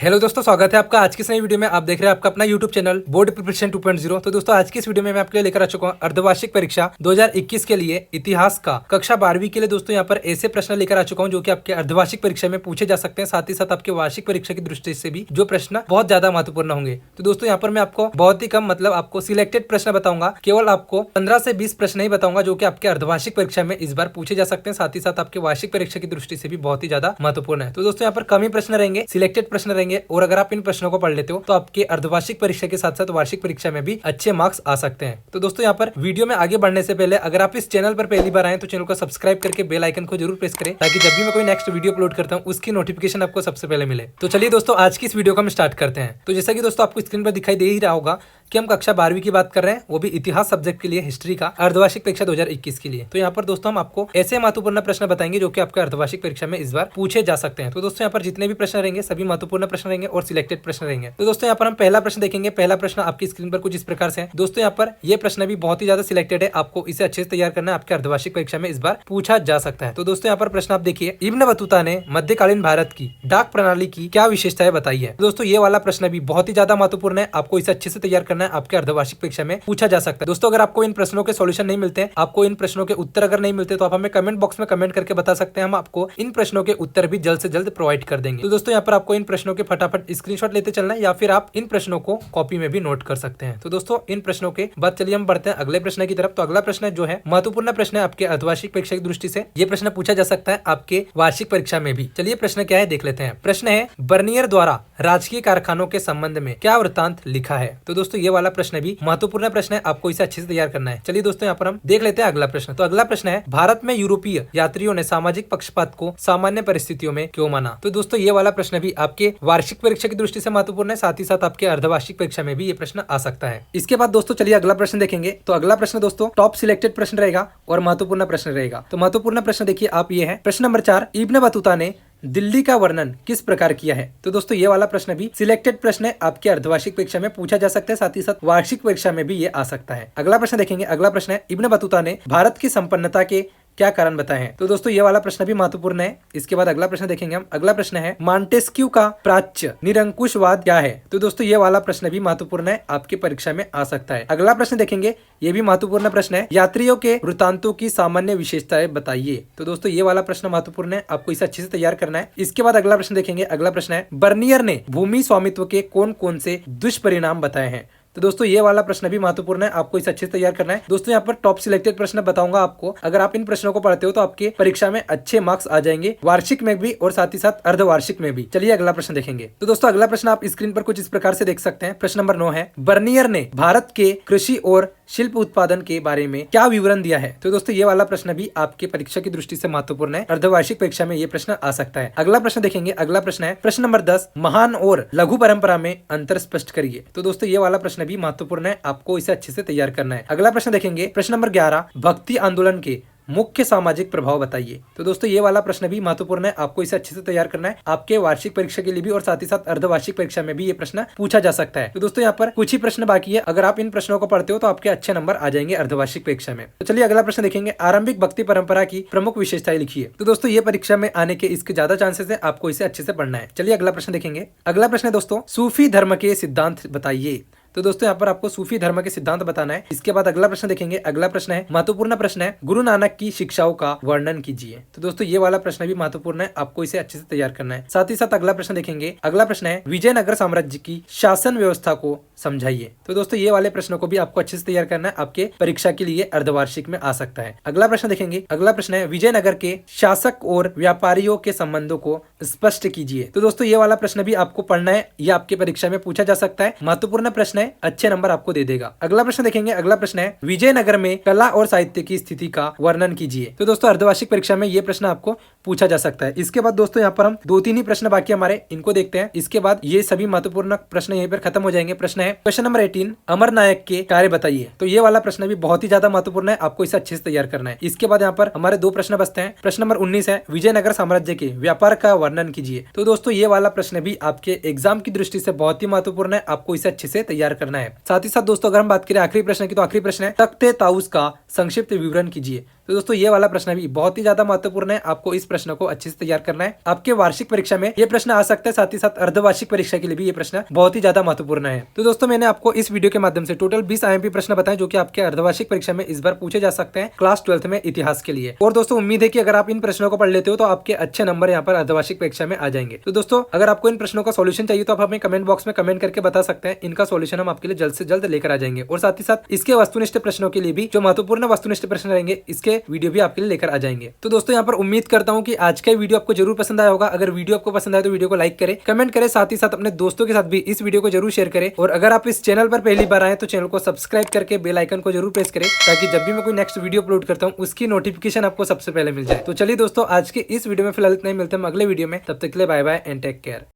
Hello दोस्तों, स्वागत है आपका आज की इस नई वीडियो में। आप देख रहे हैं आपका अपना यूट्यूब चैनल बोर्ड प्रिपरेशन 2.0। तो दोस्तों आज की इस वीडियो में मैं आपके लिए लेकर आ चुका हूं अर्धवार्षिक परीक्षा 2021 के लिए इतिहास का कक्षा 12वीं के लिए। दोस्तों यहाँ पर ऐसे प्रश्न लेकर आ चुका हूं जो कि आपके अर्धवार्षिक परीक्षा में पूछे जा सकते हैं, साथ ही साथ आपके वार्षिक परीक्षा की दृष्टि से भी जो प्रश्न बहुत ज्यादा महत्वपूर्ण होंगे। तो दोस्तों यहाँ पर मैं आपको बहुत ही कम मतलब आपको सिलेक्टेड प्रश्न बताऊंगा, केवल आपको 15 से 20 प्रश्न ही बताऊंगा जो कि आपके अर्धवार्षिक परीक्षा में इस बार पूछे जा सकते हैं, साथ ही साथ आपके वार्षिक परीक्षा की दृष्टि से भी बहुत ही ज्यादा महत्वपूर्ण है। तो दोस्तों यहाँ पर कम ही प्रश्न रहेंगे, सिलेक्टेड प्रश्न रहेंगे, और अगर आप इन प्रश्नों को पढ़ लेते हो तो आपके अर्धवार्षिक परीक्षा के साथ साथ वार्षिक परीक्षा में भी अच्छे मार्क्स आ सकते हैं। तो दोस्तों यहाँ पर वीडियो में आगे बढ़ने से पहले अगर आप इस चैनल पर पहली बार आए तो चैनल को सब्सक्राइब करके बेल आइकन को जरूर प्रेस करें, ताकि जब भी मैं कोई नेक्स्ट वीडियो अपलोड करता हूँ उसकी नोटिफिकेशन आपको सबसे पहले मिले। तो चलिए दोस्तों आज की इस वीडियो को हम स्टार्ट करते हैं। तो जैसा कि दोस्तों आपको स्क्रीन पर दिखाई दे ही रहा होगा कि हम कक्षा 12वीं की बात कर रहे हैं, वो भी इतिहास सब्जेक्ट के लिए, हिस्ट्री का अर्धवार्षिक परीक्षा 2021 के लिए। तो यहाँ पर दोस्तों हम आपको ऐसे महत्वपूर्ण प्रश्न बताएंगे जो कि आपके अर्धवार्षिक परीक्षा में इस बार पूछे जा सकते हैं। तो दोस्तों यहाँ पर जितने भी प्रश्न रहेंगे सभी महत्वपूर्ण प्रश्न रहेंगे और सिलेक्टेड प्रश्न रहेंगे। तो दोस्तों यहाँ पर हम पहला प्रश्न देखेंगे। पहला प्रश्न आपकी स्क्रीन पर कुछ इस प्रकार से है। दोस्तों यहाँ पर यह प्रश्न भी बहुत ही ज्यादा सिलेक्टेड है, आपको इसे अच्छे से तैयार करना है, आपके अर्धवार्षिक परीक्षा में इस बार पूछा जा सकता है। तो दोस्तों यहाँ पर प्रश्न आप देखिए, इब्न बतूता ने मध्यकालीन भारत की डाक प्रणाली की क्या विशेषताएं बताई है। दोस्तों ये वाला प्रश्न भी बहुत ही ज्यादा महत्वपूर्ण है, आपको इसे अच्छे से तैयार करना है, आपके अर्धवार्षिक परीक्षा में पूछा जा सकता है। दोस्तों अगर आपको इन प्रश्नों के सॉल्यूशन नहीं मिलते, आपको इन प्रश्नों के उत्तर अगर नहीं मिलते तो आप हमें कमेंट बॉक्स में कमेंट करके बता सकते हैं, हम आपको इन प्रश्नों के उत्तर भी जल्द से जल्द प्रोवाइड कर देंगे। तो दोस्तों यहाँ पर आपको इन प्रश्नों के फटाफट स्क्रीनशॉट लेते चलना है, या फिर आप इन प्रश्नों को कॉपी में भी नोट कर सकते हैं। तो दोस्तों इन प्रश्नों के बाद चलिए हम बढ़ते हैं अगले प्रश्न की तरफ। तो अगला प्रश्न जो है महत्वपूर्ण प्रश्न है आपके अर्धवार्षिक परीक्षा की दृष्टि से, ये प्रश्न पूछा जा सकता है आपके वार्षिक परीक्षा में भी। चलिए प्रश्न क्या है देख लेते हैं। प्रश्न है, बर्नियर द्वारा राजकीय कारखानों के संबंध में क्या वृत्तांत लिखा है। तो दोस्तों ये वाला प्रश्न भी महत्वपूर्ण प्रश्न है, आपको इसे अच्छे से तैयार करना है। चलिए दोस्तों यहाँ पर हम देख लेते हैं अगला प्रश्न। तो अगला प्रश्न है, भारत में यूरोपीय यात्रियों ने सामाजिक पक्षपात को सामान्य परिस्थितियों में क्यों माना। तो दोस्तों ये वाला प्रश्न भी आपके वार्षिक परीक्षा की दृष्टि से महत्वपूर्ण है, साथ ही साथ आपके अर्धवार्षिक परीक्षा में भी ये प्रश्न आ सकता है। इसके बाद दोस्तों चलिए अगला प्रश्न देखेंगे। तो अगला प्रश्न दोस्तों टॉप सिलेक्टेड प्रश्न रहेगा और महत्वपूर्ण प्रश्न रहेगा। तो महत्वपूर्ण प्रश्न देखिए आप, ये है प्रश्न नंबर 4, इब्न बतूता ने दिल्ली का वर्णन किस प्रकार किया है। तो दोस्तों ये वाला प्रश्न भी सिलेक्टेड प्रश्न है, आपके अर्धवार्षिक परीक्षा में पूछा जा सकता है, साथ ही साथ वार्षिक परीक्षा में भी ये आ सकता है। अगला प्रश्न देखेंगे। अगला प्रश्न है, इब्न बतूता ने भारत की संपन्नता के क्या कारण बताए हैं। तो दोस्तों ये वाला प्रश्न भी महत्वपूर्ण है। इसके बाद अगला प्रश्न देखेंगे हम। अगला प्रश्न है, मॉन्टेस्क्यू का प्राच्य निरंकुशवाद क्या है। तो दोस्तों ये वाला प्रश्न भी महत्वपूर्ण है, आपकी परीक्षा में आ सकता है। अगला प्रश्न देखेंगे, ये भी महत्वपूर्ण प्रश्न है, यात्रियों के वृत्तांतों की सामान्य विशेषताएं बताइए। तो दोस्तों ये वाला प्रश्न महत्वपूर्ण है, आपको इसे अच्छे से तैयार करना है। इसके बाद अगला प्रश्न देखेंगे। अगला प्रश्न है, बर्नियर ने भूमि स्वामित्व के कौन कौन से दुष्परिणाम बताए हैं। तो दोस्तों ये वाला प्रश्न भी महत्वपूर्ण है, आपको इसे अच्छे से तैयार करना है। दोस्तों यहाँ पर टॉप सिलेक्टेड प्रश्न बताऊंगा आपको, अगर आप इन प्रश्नों को पढ़ते हो तो आपके परीक्षा में अच्छे मार्क्स आ जाएंगे, वार्षिक में भी और साथ ही साथ अर्धवार्षिक में भी। चलिए अगला प्रश्न देखेंगे। तो दोस्तों अगला प्रश्न आप स्क्रीन पर कुछ इस प्रकार से देख सकते हैं। प्रश्न नंबर 9 है, बर्नियर ने भारत के कृषि और शिल्प उत्पादन के बारे में क्या विवरण दिया है। तो दोस्तों ये वाला प्रश्न भी आपके परीक्षा की दृष्टि से महत्वपूर्ण है, अर्धवार्षिक परीक्षा में ये प्रश्न आ सकता है। अगला प्रश्न देखेंगे। अगला प्रश्न है प्रश्न नंबर 10, महान और लघु परंपरा में अंतर स्पष्ट करिए। तो दोस्तों ये वाला प्रश्न भी महत्वपूर्ण है, आपको इसे अच्छे से तैयार करना है। अगला प्रश्न देखेंगे। प्रश्न नंबर 11, भक्ति आंदोलन के मुख्य सामाजिक प्रभाव बताइए। तो दोस्तों ये वाला प्रश्न भी महत्वपूर्ण है, आपको इसे अच्छे से तैयार करना है, आपके वार्षिक परीक्षा के लिए भी और साथ ही साथ अर्धवार्षिक परीक्षा में भी ये प्रश्न पूछा जा सकता है। तो दोस्तों यहाँ पर कुछ ही प्रश्न बाकी है, अगर आप इन प्रश्नों को पढ़ते हो तो आपके अच्छे नंबर आ जाएंगे अर्धवार्षिक परीक्षा में। तो चलिए अगला प्रश्न देखेंगे, आरंभिक भक्ति परंपरा की प्रमुख विशेषताएं लिखिए। तो दोस्तों ये परीक्षा में आने के इसके ज्यादा चांसेस है, आपको इसे अच्छे से पढ़ना है। चलिए अगला प्रश्न देखेंगे। अगला प्रश्न है दोस्तों, सूफी धर्म के सिद्धांत बताइए। तो दोस्तों यहाँ पर आपको सूफी धर्म के सिद्धांत बताना है। इसके बाद अगला प्रश्न देखेंगे। अगला प्रश्न है महत्वपूर्ण प्रश्न है, गुरु नानक की शिक्षाओं का वर्णन कीजिए। तो दोस्तों ये वाला प्रश्न भी महत्वपूर्ण है, आपको इसे अच्छे से तैयार करना है। साथ ही साथ अगला प्रश्न देखेंगे। अगला प्रश्न है, विजयनगर साम्राज्य की शासन व्यवस्था को समझाइए। तो दोस्तों ये वाले प्रश्नों को भी आपको अच्छे से तैयार करना है, आपके परीक्षा के लिए अर्धवार्षिक में आ सकता है। अगला प्रश्न देखेंगे। अगला प्रश्न है, विजयनगर के शासक और व्यापारियों के संबंधों को स्पष्ट कीजिए। तो दोस्तों ये वाला प्रश्न भी आपको पढ़ना है, यह आपके परीक्षा में पूछा जा सकता है, महत्वपूर्ण प्रश्न है, अच्छे नंबर आपको दे देगा। अगला प्रश्न देखेंगे। अगला प्रश्न है, विजयनगर में कला और साहित्य की स्थिति का वर्णन कीजिए। तो दोस्तों अर्धवार्षिक परीक्षा में ये प्रश्न आपको पूछा जा सकता है। इसके बाद दोस्तों यहाँ पर हम 2-3 ही प्रश्न बाकी हमारे, इनको देखते हैं। इसके बाद ये सभी महत्वपूर्ण प्रश्न यहीं पर खत्म हो जाएंगे। प्रश्न है क्वेश्चन नंबर 18, अमर नायक के कार्य बताइए। तो ये वाला प्रश्न भी बहुत ही ज्यादा महत्वपूर्ण है, आपको इसे अच्छे से तैयार करना है। इसके बाद यहाँ पर हमारे 2 प्रश्न बचते हैं। प्रश्न नंबर 19 है, विजयनगर साम्राज्य के व्यापार का वर्णन कीजिए। तो दोस्तों ये वाला प्रश्न भी आपके एग्जाम की दृष्टि से बहुत ही महत्वपूर्ण है, आपको इसे अच्छे से तैयार करना है। साथ ही साथ दोस्तों अगर हम बात करें आखिरी प्रश्न की, तो आखिरी प्रश्न है, तख्ते ताउस का संक्षिप्त विवरण कीजिए। तो दोस्तों ये वाला प्रश्न भी बहुत ही ज्यादा महत्वपूर्ण है, आपको इस प्रश्न को अच्छे से तैयार करना है। आपके वार्षिक परीक्षा में ये प्रश्न आ सकता है, साथ ही साथ अर्धवार्षिक परीक्षा के लिए भी ये प्रश्न बहुत ही ज्यादा महत्वपूर्ण है। तो दोस्तों मैंने आपको इस वीडियो के माध्यम से टोटल 20 IMP प्रश्न बताए जो कि आपके अर्धवार्षिक परीक्षा में इस बार पूछे जा सकते हैं क्लास 12th में इतिहास के लिए। और दोस्तों उम्मीद है कि अगर आप इन प्रश्नों को पढ़ लेते हो तो आपके अच्छे नंबर यहाँ पर अर्धवार्षिक परीक्षा में आ जाएंगे। तो दोस्तों अगर आपको इन प्रश्नों का सॉल्यूशन चाहिए तो आप हमें कमेंट बॉक्स में कमेंट करके बता सकते हैं, इनका सॉल्यूशन हम आपके लिए जल्द से जल्द लेकर आ जाएंगे। और साथ ही साथ इसके वस्तुनिष्ठ प्रश्नों के लिए भी जो महत्वपूर्ण वस्तुनिष्ठ प्रश्न रहेंगे इसके वीडियो भी आपके लिए लेकर आ जाएंगे। तो दोस्तों यहाँ पर उम्मीद करता हूँ कि आज का वीडियो आपको जरूर पसंद आया होगा। अगर वीडियो आपको पसंद आए तो वीडियो को लाइक करें, कमेंट करें, साथ ही साथ अपने दोस्तों के साथ भी इस वीडियो को जरूर शेयर करें। और अगर आप इस चैनल पर पहली बार आए तो चैनल को सब्सक्राइब करके बेल आइकन को जरूर प्रेस करें ताकि जब भी मैं कोई नेक्स्ट वीडियो अपलोड करता हूँ उसकी नोटिफिकेशन आपको सबसे पहले मिल जाए। तो चलिए दोस्तों आज के इस वीडियो में फिलहाल इतना ही, मिलते हैं अगले वीडियो में, तब तक के लिए bye bye and take care.